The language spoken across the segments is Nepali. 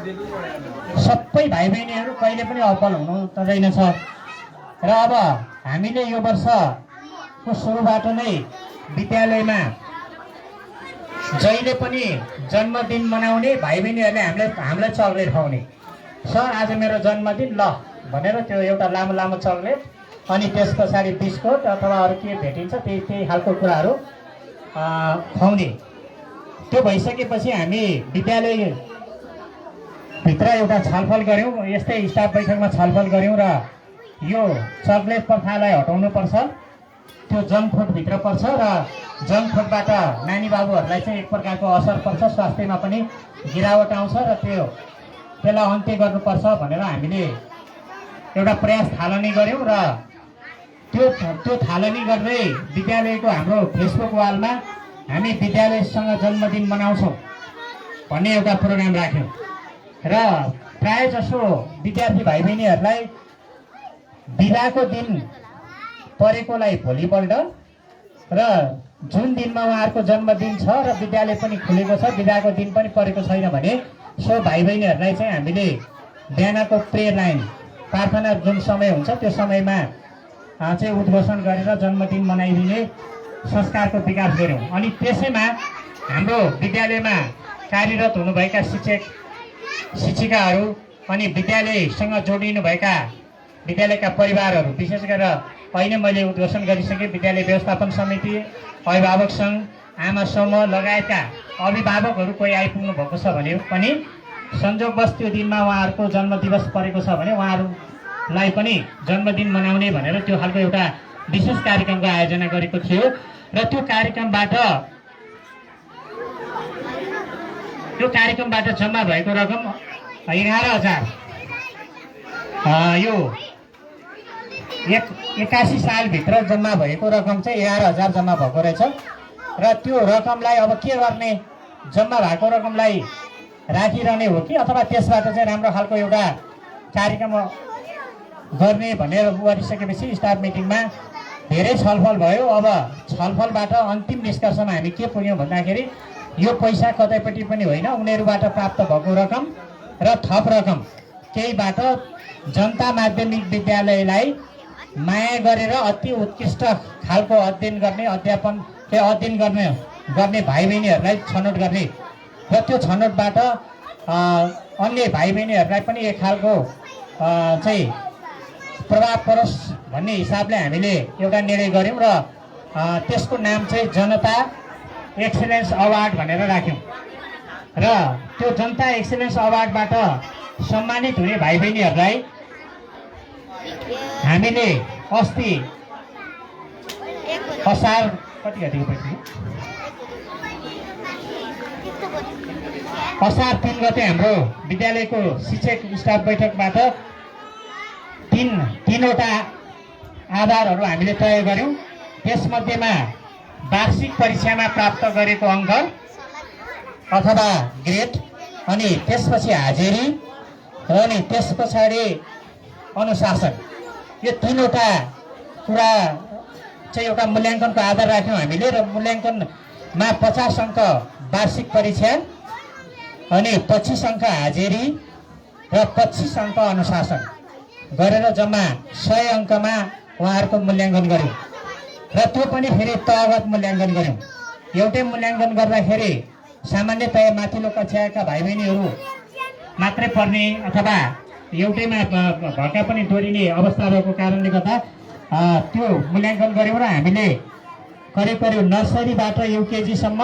सबै भाइ बहिनीहरू कहिले पनि अब्बल हुनु तँदैनछ र अब हामीले यो वर्षको सुरुबाट नै विद्यालयमा जहिले पनि जन्मदिन मनाउने भाइ बहिनीहरूले हामीलाई चक्लेट खुवाउने। सर आज मेरो जन्मदिन ल भनेर त्यो एउटा लामो लामो चक्लेट अनि त्यस पछाडि बिस्कुट अथवा अरू के भेटिन्छ त्यही खालको कुराहरू खुवाउने। त्यो भइसकेपछि हामी विद्यालयभित्र एउटा छलफल गऱ्यौँ, यस्तै स्टाफ बैठकमा छलफल गऱ्यौँ र यो चक्लेट प्रथालाई हटाउनुपर्छ, त्यो जङ्क फुडभित्र पर्छ र जङ्क फुडबाट नानी बाबुहरूलाई चाहिँ एक प्रकारको असर पर्छ, स्वास्थ्यमा पनि गिरावट आउँछ र त्यसलाई अन्त्य गर्नुपर्छ भनेर हामीले एउटा प्रयास थालनी गऱ्यौँ र त्यो थालनी गर्दै विद्यालयको हाम्रो फेसबुक वालमा हामी विद्यालयसँग जन्मदिन मनाउँछौँ भन्ने एउटा प्रोग्राम राख्यौँ र प्राय जसो विद्यार्थी भाइ बहिनीहरूलाई बिदाको दिन परेकोलाई भोलिपल्ट र जुन दिनमा उहाँहरूको जन्मदिन छ र विद्यालय पनि खुलेको छ बिदाको दिन पनि परेको छैन भने सो भाइ बहिनीहरूलाई चाहिँ हामीले बिहानको प्रेयर लाइन प्रार्थना जुन समय हुन्छ त्यो समयमा चाहिँ उद्घोषण गरेर जन्मदिन मनाइदिने संस्कारको विकास गऱ्यौँ। अनि त्यसैमा हाम्रो विद्यालयमा कार्यरत हुनुभएका शिक्षक शिक्षिकाहरू अनि विद्यालयसँग जोडिनुभएका विद्यालयका परिवारहरू, विशेष गरेर अहिले मैले उद्घोषण गरिसकेँ विद्यालय व्यवस्थापन समिति, अभिभावक सङ्घ, आमा समूह लगायतका अभिभावकहरू कोही आइपुग्नु भएको छ भने पनि संयोगवश त्यो दिनमा उहाँहरूको जन्मदिवस परेको छ भने उहाँहरूलाई पनि जन्मदिन मनाउने भनेर त्यो खालको एउटा विशेष कार्यक्रमको आयोजना गरेको थियो र त्यो कार्यक्रमबाट जम्मा भएको रकम 11,000 यो 81 सालभित्र जम्मा भएको रकम चाहिँ 11,000 जम्मा भएको रहेछ र त्यो रकमलाई अब के गर्ने, जम्मा भएको रकमलाई राखिरहने हो कि अथवा त्यसबाट चाहिँ राम्रो खालको एउटा कार्यक्रम गर्ने भनेर गरिसकेपछि स्टाफ मिटिङमा धेरै छलफल भयो। अब छलफलबाट अन्तिम निष्कर्षमा हामी के पुग्यौँ भन्दाखेरि यो पैसा कतैपट्टि पनि होइन, उनीहरूबाट प्राप्त भएको रकम र थप रकम केहीबाट जनता माध्यमिक विद्यालयलाई माया गरेर अति उत्कृष्ट खालको अध्ययन गर्ने भाइ बहिनीहरूलाई छनौट गर्ने र त्यो छनौटबाट अन्य भाइ बहिनीहरूलाई पनि एक खालको चाहिँ प्रभाव परोस् भन्ने हिसाबले हामीले एउटा निर्णय गऱ्यौँ र त्यसको नाम चाहिँ जनता एक्सिलेन्स अवार्ड भनेर राख्यौँ र त्यो जनता एक्सिलेन्स अवार्डबाट सम्मानित हुने भाइ बहिनीहरूलाई हामीले अस्ति असार कति गतिको पैसा असार 3 गते हाम्रो विद्यालयको शिक्षक स्टाफ बैठकबाट तीनवटा आधारहरू हामीले तय गर्यौँ। त्यसमध्येमा वार्षिक परीक्षामा प्राप्त गरेको अङ्क अथवा ग्रेड, अनि त्यसपछि हाजिरी अनि त्यस पछाडि अनुशासन, यो तीनवटा कुरा चाहिँ एउटा मूल्याङ्कनको आधार राख्यौँ हामीले र मूल्याङ्कनमा 50 अङ्क वार्षिक परीक्षा अनि 25 अङ्क हाजिरी र 25 अङ्क अनुशासन गरेर जम्मा 100 अङ्कमा उहाँहरूको मूल्याङ्कन गऱ्यौँ र त्यो पनि फेरि तहगत मूल्याङ्कन गऱ्यौँ। एउटै मूल्याङ्कन गर्दाखेरि सामान्यतया माथिल्लो कक्षाका भाइ बहिनीहरू मात्रै पढ्ने अथवा एउटैमा भएका पनि दोहोरिने अवस्था भएको कारणले गर्दा त्यो मूल्याङ्कन गऱ्यौँ र हामीले करिब नर्सरीबाट युकेजीसम्म,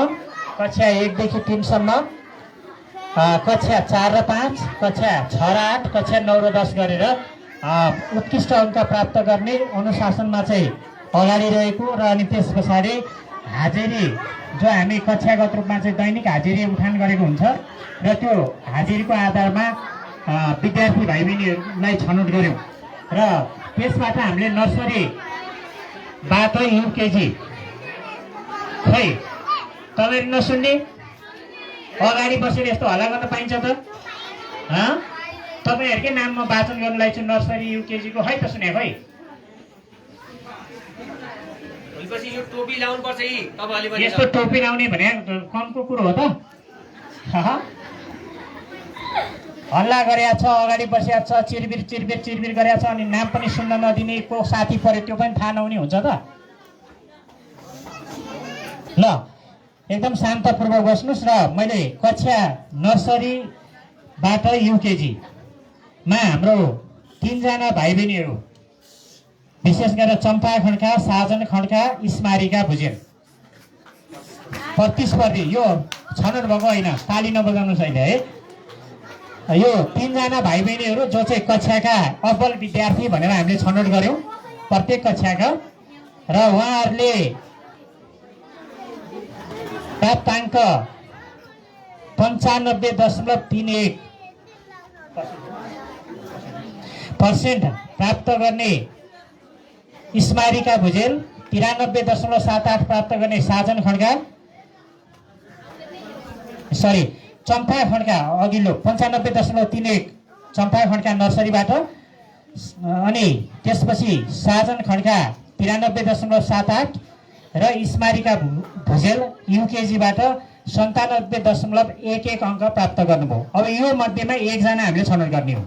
कक्षा 1 देखि 3 सम्म, कक्षा 4 र 5, कक्षा 6 र 8, कक्षा 9 र 10 गरेर उत्कृष्ट अङ्क प्राप्त गर्ने अनुशासनमा चाहिँ अगाडि रहेको र अनि त्यस पछाडि हाजिरी जो हामी कक्षागत रूपमा चाहिँ दैनिक हाजिरी उठान गरेको हुन्छ र त्यो हाजिरीको आधारमा विद्यार्थी भाइ बहिनीहरूलाई छनौट गऱ्यौँ र त्यसबाट हामीले नर्सरीबाट युकेजी खै तपाईँहरू नसुन्ने अगाडि बसेर यस्तो हल्ला गर्न पाइन्छ त? तपाईँहरूकै नाममा वाचन गर्नलाई चाहिँ नर्सरी युकेजीको खै त सुने खै? यस्तो टोपी लाउने भने कमको कुरो हो त? हल्ला गरेका छ, अगाडि बसेका छ, चिरबिर चिरबिर चिरबिर गरेका छ, अनि नाम पनि सुन्न नदिने को साथी पऱ्यो त्यो पनि थाहा नहुने हुन्छ त। ल एकदम शान्तपूर्वक बस्नुहोस्। र मैले कक्षा नर्सरीबाट युकेजीमा हाम्रो 3 जना भाइ बहिनीहरू, विशेष गरेर चम्पा खड्का, साजन खड्का, स्मारिका भुजेल प्रतिस्पर्धी, यो छनौट भएको होइन, ताली नबजाउनुहोस् अहिले है। यो 3 जना भाइ बहिनीहरू जो चाहिँ कक्षाका अब्बल विद्यार्थी भनेर हामीले छनौट गऱ्यौँ प्रत्येक कक्षाका, र उहाँहरूले प्राप्ताङ्क 95.31% प्राप्त गर्ने स्मारिका भुजेल, 93.78 प्राप्त गर्ने साजन खड्का, सरी चम्पा खड्का अघिल्लो 95.31 चम्पा खड्का नर्सरीबाट, अनि त्यसपछि साजन खड्का 93.78 र स्मारिका भुजेल युकेजीबाट 97.11 अङ्क प्राप्त गर्नुभयो। अब यो मध्येमा एकजना हामीले छनौट गर्ने हो।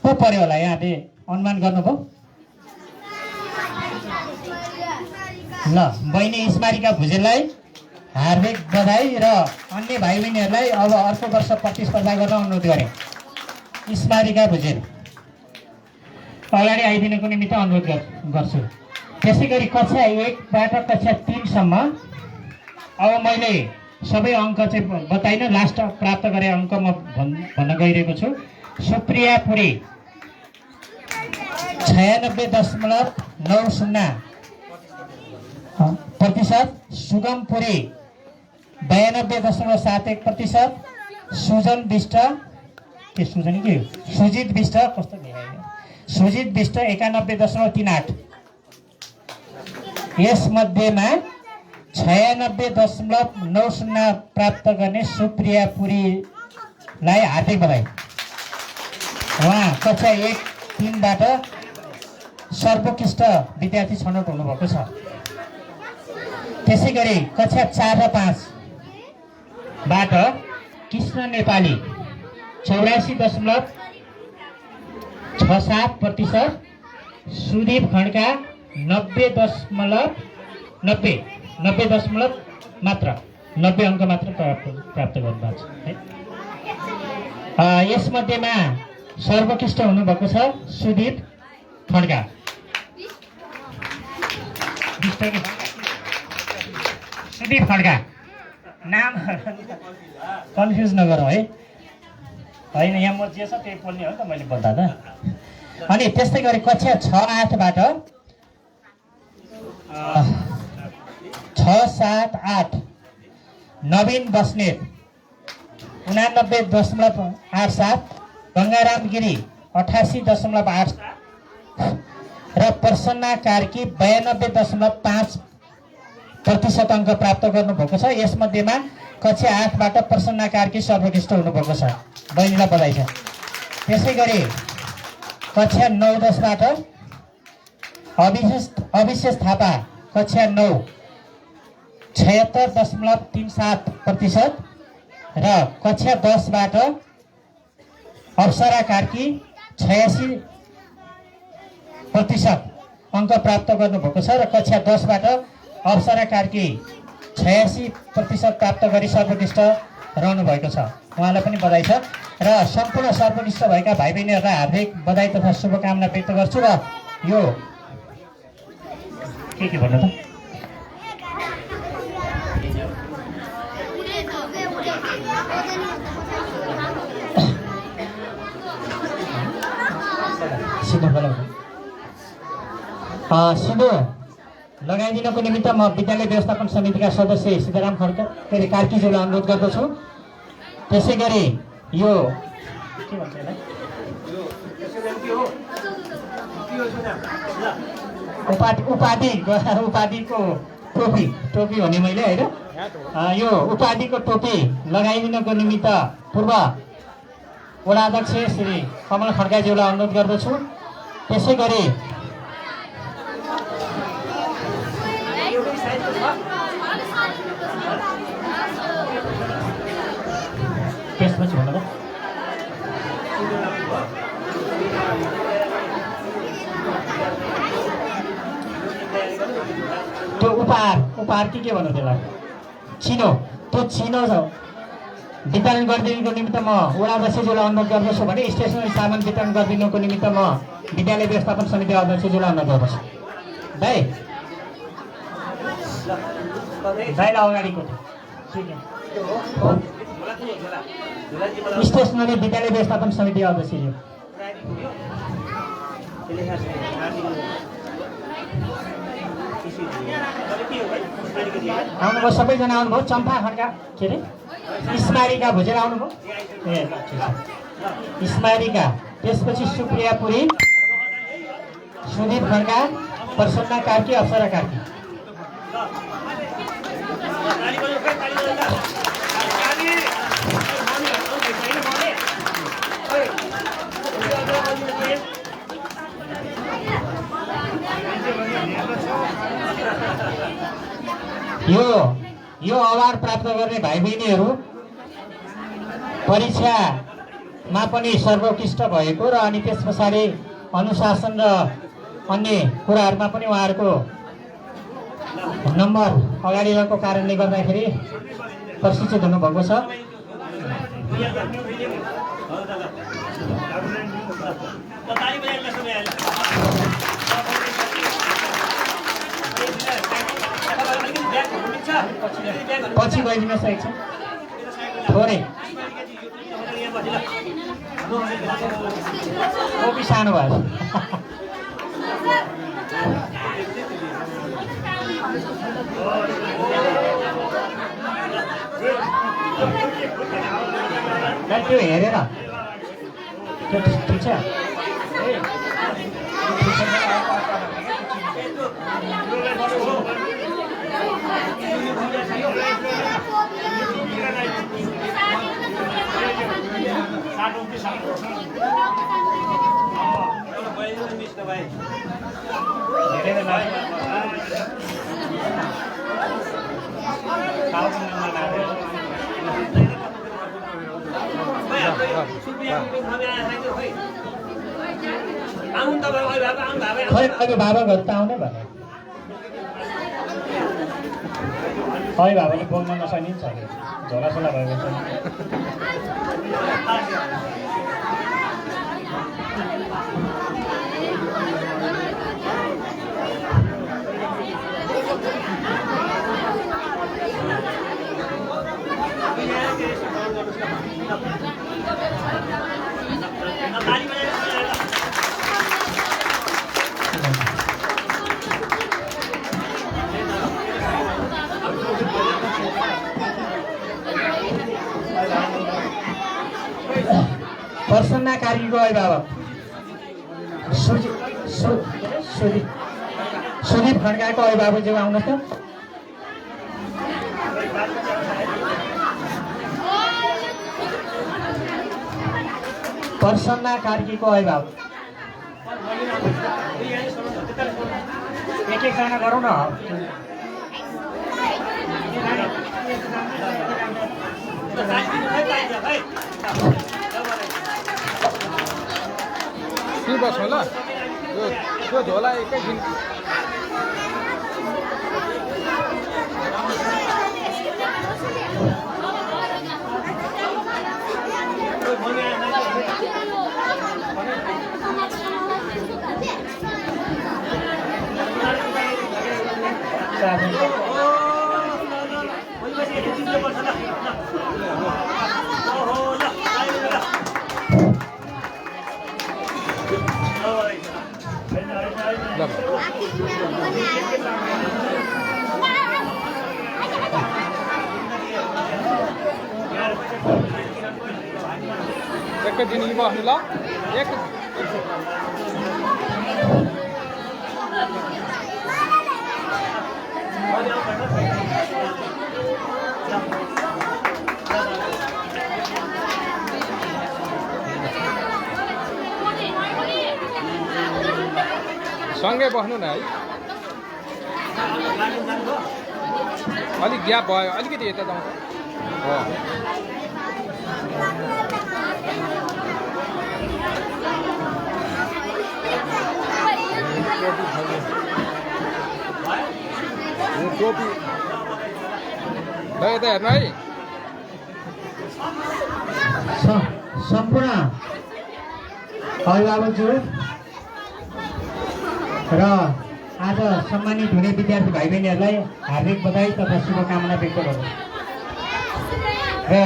को पर्यो होला यहाँले अनुमान गर्नुभयो? ल बहिनी स्मारिका भुजेललाई हार्दिक बधाई र अन्य भाइ बहिनीहरूलाई अब अर्को वर्ष प्रतिस्पर्धा गर्न अनुरोध गरेँ। स्मारिका भुजेल अगाडि आइदिनको निमित्त अनुरोध गर्छु। त्यसै गरी कक्षा 1बाट कक्षा 3सम्म अब मैले सबै अङ्क चाहिँ बताइनँ, लास्ट प्राप्त गरे अङ्क म भन्न गइरहेको छु। सुप्रिया पुरी 96.90%, सुगम पुरी 92.71%, सुजित विष्ट कस्तो सुजित विष्ट 91.38। यसमध्येमा 96.90 प्राप्त गर्ने सुप्रिया पुरीलाई हार्दिक बधाई। उहाँ कक्षा 1-3बाट सर्वोत्कृष्ट विद्यार्थी छनौट हुनुभएको छ। त्यसै गरी कक्षा 4 र 5बाट कृष्ण नेपाली 84.67%, सुदीप खड्का 90 मात्र 90 अङ्क मात्र प्राप्त गर्नुभएको छ है। यसमध्येमा सर्वोत्कृष्ट हुनुभएको छ सुदीप खड्का। सुदीप खड्का नाम कन्फ्युज नगरौँ है, होइन यहाँ म जे छ त्यही बोल्ने हो नि त मैले बोल्दा त। अनि त्यस्तै गरी कक्षा 6-8बाट 6-7-8 नवीन बस्नेत 89.87, गङ्गाराम गिरी 88.87 र प्रसन्ना कार्की 92.5% अङ्क प्राप्त गर्नुभएको छ। यसमध्येमा कक्षा 8बाट प्रसन्ना कार्की सर्वोत्कृष्ट हुनुभएको छ, बहिनीलाई बधाई छ। त्यसै गरी कक्षा 9-10बाट अविशेष थापा कक्षा 9 76.37% र कक्षा 10बाट अप्सरा कार्की 86% अङ्क प्राप्त गर्नुभएको छ र कक्षा 10बाट अप्सरा कार्की 86% प्राप्त गरी सर्वोत्कृष्ट रहनु भएको छ। उहाँलाई पनि बधाई छ र सम्पूर्ण सर्वोत्कृष्ट भएका भाइ बहिनीहरूलाई हार्दिक बधाई तथा शुभकामना व्यक्त गर्छु। र यो के भन्नु त सिधो लगाइदिनको निमित्त म विद्यालय व्यवस्थापन समितिका सदस्य सीताराम खड्का कार्कीज्यूलाई अनुरोध गर्दछु। त्यसै गरी यो के भन्छ उपाधिको टोपी हो नि मैले होइन, यो उपाधिको टोपी लगाइदिनको निमित्त पूर्व वडाध्यक्ष श्री कमल खड्काज्यूलाई अनुरोध गर्दछु। त्यसै गरी त्यसपछि भन्नु भयो त्यो उपहार के भन्नु त्यसलाई चिनो त्यो चिनो छ वितरण गरिदिनुको निमित्त म वडा अध्यक्षज्यूलाई अनुरोध गर्दछु भने स्टेसनरी सामान वितरण गरिदिनुको निमित्त म विद्यालय व्यवस्थापन समिति अध्यक्षज्यूलाई अनुरोध गर्दछु भाइ भाइलाई अगाडिको स्टेसनरी विद्यालय व्यवस्थापन समिति अध्यक्षज्यू आउनुभयो सबैजना आउनुभयो चम्पा खड्का के अरे स्मारिका भुजेर आउनुभयो ए स्मारिका त्यसपछि सुप्रिया पुरी सुदीप खड्का प्रसन्ना कार्की अप्सरा कार्की यो अवार्ड प्राप्त गर्ने भाइ बहिनीहरू परीक्षामा पनि सर्वोत्कृष्ट भएको र अनि त्यस पछाडि अनुशासन र अन्य कुराहरूमा पनि उहाँहरूको नम्बर अगाडि रहेको कारणले गर्दाखेरि प्रशिक्षित हुनुभएको छ पछि गइदिन सकेको छ थोरै कोपी सानो भयो त्यो हेरेर त्यो ठिक छ अहिले बाबाहरू त आउने भने खै बाबाले बोल्न नसकिन्छ झोलासोला भएको छ प्रसन्ना कार्कीको अभिभावक सुदीप खड्काको अभिभावक जो आउनुहोस् त प्रसन्ना कार्कीको अभिभावक एक एकजना गरौँ न बस होला त्यो झोला एकैछिन एकैछिन बस्नु ल एक सँगै बस्नु न है अलिक ग्याप भयो अलिकति यता जाउँ हो टोपी ल यता हेर्नु है सम्पूर्ण अभिभावकज्यू र आज सम्मानित हुने विद्यार्थी भाइ बहिनीहरूलाई हार्दिक बधाई तथा शुभकामना व्यक्त गर्छु र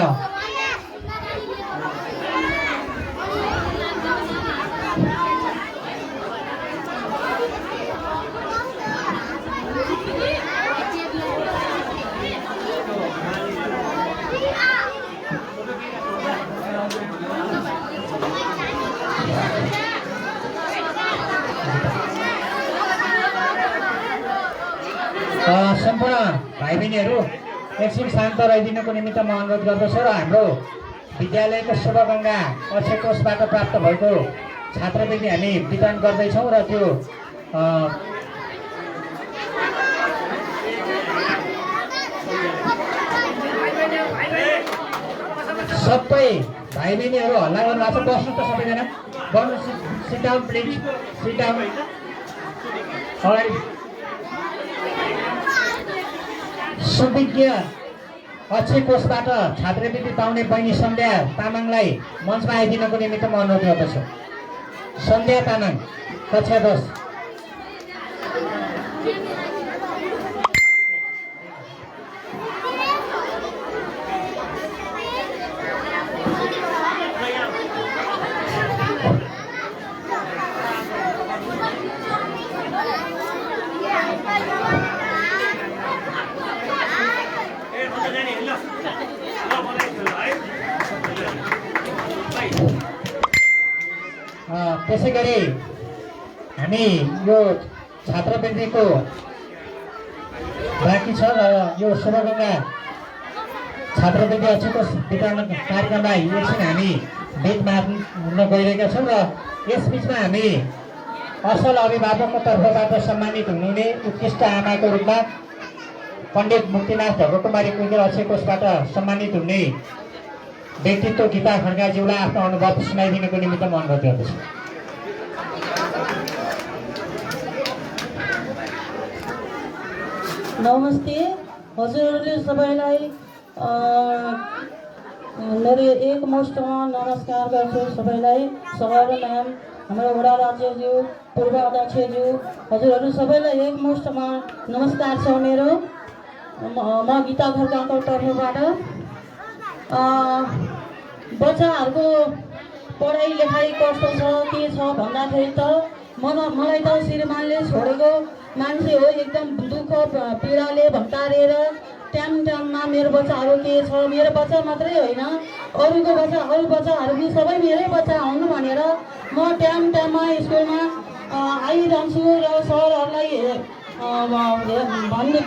सम्पूर्ण भाइ बहिनीहरू एकछिन शान्त रहिदिनको निमित्त म अनुरोध गर्दछु र हाम्रो विद्यालयको शुभगङ्गा अक्षय कोषबाट प्राप्त भएको छात्रवृत्ति हामी वितरण गर्दैछौँ र त्यो सबै भाइ बहिनीहरू हल्ला गर्नुभएको छ बस्नु त सबैजना बस्नु sit down please sit down अगाडि सुविज्ञ अक्षय कोषबाट छात्रवृत्ति पाउने बहिनी सन्ध्या तामाङलाई मञ्चमा आइदिनको निमित्त म अनुरोध गर्दछु सन्ध्या तामाङ कक्षा 10 त्यसै गरी हामी यो छात्रवृत्तिको बाँकी छ र यो शुभगङ्गा छात्रवृत्ति अक्षयको वितरण कार्यक्रमलाई एकछिन हामी भेट मार्न गइरहेका छौँ र यसबिचमा हामी असल अभिभावकको तर्फबाट सम्मानित हुनुहुने उत्कृष्ट आमाको रूपमा पण्डित मुक्तिनाथ ढकुकुमारी कुइकेल अक्षय कोषबाट सम्मानित हुने व्यक्तित्व गीता खड्काज्यूलाई आफ्नो अनुभव सुनाइदिनको निमित्त म अनुरोध गर्दछु नमस्ते हजुरहरूले सबैलाई मेरो एकमुष्टमा नमस्कार गर्छु सबैलाई सभापति म्याम हाम्रो वडा राज्यज्यू पूर्व अध्यक्षज्यू हजुरहरू सबैलाई एकमुष्टमा नमस्कार छ मेरो म गीता खड्काको तर्फबाट बच्चाहरूको पढाइ लेखाइ कस्तो छ के छ भन्दाखेरि त मलाई त श्रीमानले छोडेको मान्छे हो एकदम दुःख पीडाले भत्तारेर टाइममा मेरो बच्चाहरू के छ मेरो बच्चा मात्रै होइन अरू बच्चाहरू पनि सबै मेरै बच्चा आउनु भनेर म टाइममा स्कुलमा आइरहन्छु र सरहरूलाई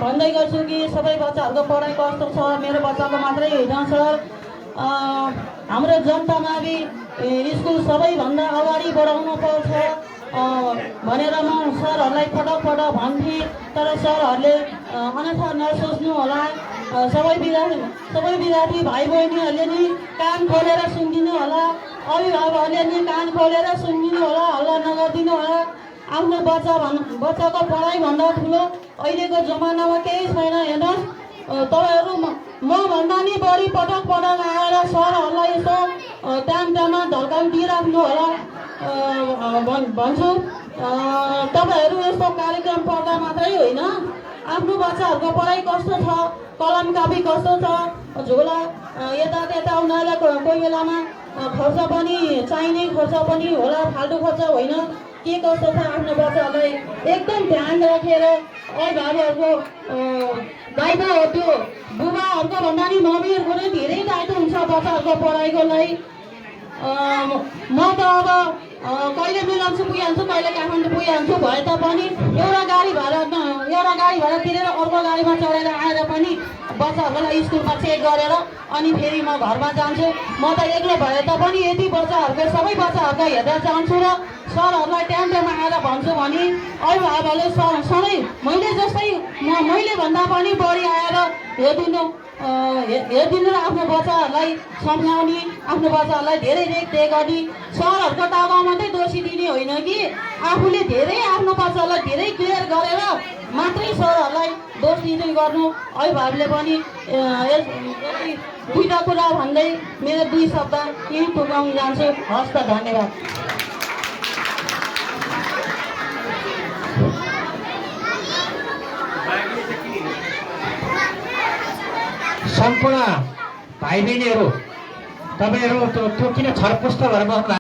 भन्दै गर्छु कि सबै बच्चाहरूको पढाइ कस्तो छ मेरो बच्चाको मात्रै होइन सर हाम्रो जनतामा स्कुल सबैभन्दा अगाडि बढाउनु पर्छ भनेर म सरहरूलाई पटक भन्थेँ तर सरहरूले अन्यथा नसोच्नु होला सबै विद्यार्थी भाइ बहिनीहरूले नि कान खोलेर सुनिदिनु होला अभिभावकहरूले नि कान खोलेर सुनिदिनु होला हल्ला नगरिदिनु होला आफ्नो बच्चाको पढाइभन्दा ठुलो अहिलेको जमानामा केही छैन हेर्नुहोस् तपाईँहरू मभन्दा नि बढी पटक आएर सरहरूलाई यसो टाइममा ढल्काउ दिइराख्नु होला भन्छु तपाईँहरू यस्तो कार्यक्रम पढ्दा मात्रै होइन आफ्नो बच्चाहरूको पढाइ कस्तो छ कलम कापी कस्तो छ झोला यता उनीहरूलाई कोही बेलामा खर्च पनि चाहिने खर्च पनि होला फाल्टु खर्च होइन के कस्तो छ आफ्नो बच्चाहरूलाई एकदम ध्यान राखेर अभिभावकहरूको दायित्व हो त्यो बुबाहरूको भन्दा नि मम्मीहरूको नै धेरै दायित्व हुन्छ बच्चाहरूको पढाइको लागि म त अब कहिले मिलाउँछु पुगिहाल्छु कहिले काठमाडौँ पुगिहाल्छु भए तापनि एउटा गाडी भाडा तिरेर अर्को गाडीमा चढेर आएर पनि बच्चाहरूलाई स्कुलमा चेक गरेर अनि फेरि म घरमा जान्छु म त एक्लो भए तापनि यदि सबै बच्चाहरूको हेरेर जान्छु र सरहरूलाई टाइममा आएर भन्छु भने अभिभावकहरूले सधैँ मैले भन्दा पनि बढी आएर हेरिदिनु र आफ्नो बच्चाहरूलाई सम्झाउने आफ्नो बच्चाहरूलाई धेरै रेखदेख गर्ने सरहरूको टाउमा मात्रै दोषी दिने होइन कि आफूले धेरै आफ्नो बच्चालाई धेरै केयर गरेर मात्रै सरहरूलाई दोष दिँदै गर्नु अभिभावकले पनि दुईवटा कुरा भन्दै मेरो 2 शब्द यही पुर्याउन जान्छु। हस् त, धन्यवाद। सम्पूर्ण भाइ बहिनीहरू, तपाईँहरू त्यो किन छरपुष्ट भएर बस्नु